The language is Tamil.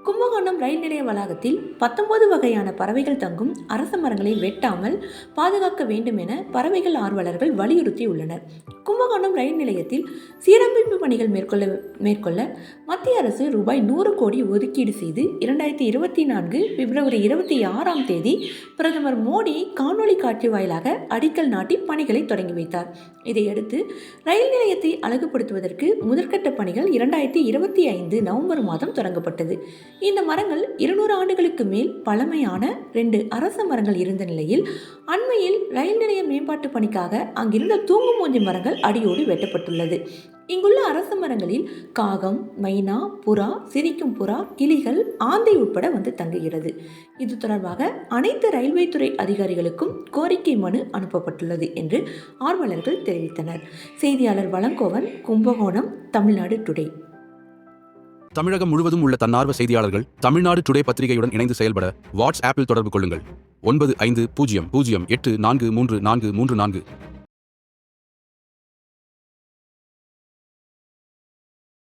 கும்பகோணம் ரயில் நிலைய வளாகத்தில் 19 வகையான பறவைகள் தங்கும் அரச மரங்களை வெட்டாமல் பாதுகாக்க வேண்டும் என பறவைகள் ஆர்வலர்கள் வலியுறுத்தியுள்ளனர். கும்பகோணம் ரயில் நிலையத்தில் சீரமைப்பு பணிகள் மேற்கொள்ள மத்திய அரசு ரூபாய் 100 கோடி ஒதுக்கீடு செய்து 2024 பிப்ரவரி 26 பிரதமர் மோடி காணொலி காட்சி வாயிலாக அடிக்கல் நாட்டி பணிகளை தொடங்கி வைத்தார். இதையடுத்து ரயில் நிலையத்தை அழகுபடுத்துவதற்கு முதற்கட்ட பணிகள் 2025 நவம்பர் மாதம் தொடங்கப்பட்டது. இந்த மரங்கள் 200 ஆண்டுகளுக்கு மேல் பழமையான 2 அரச மரங்கள் இருந்த நிலையில் அண்மையில் ரயில் நிலைய மேம்பாட்டு பணிக்காக அங்கிருந்த தூங்குமூஞ்சி மரங்கள் அடியோடு வெட்டப்பட்டுள்ளது. இங்குள்ள அரச மரங்களில் காகம், மைனா, புறா, சிரிக்கும் புறா, கிளிகள், ஆந்தை உட்பட வந்து தங்குகிறது. இது தொடர்பாக அனைத்து ரயில்வே துறை அதிகாரிகளுக்கும் கோரிக்கை மனு அனுப்பப்பட்டுள்ளது என்று ஆர்வலர்கள் தெரிவித்தனர். செய்தியாளர் வளங்கோவன், கும்பகோணம், தமிழ்நாடு டுடே. தமிழகம் முழுவதும் உள்ள தன்னார்வ செய்தியாளர்கள் தமிழ்நாடு டுடே பத்திரிகையுடன் இணைந்து செயல்பட வாட்ஸ்ஆப்பில் தொடர்பு கொள்ளுங்கள். 9500843434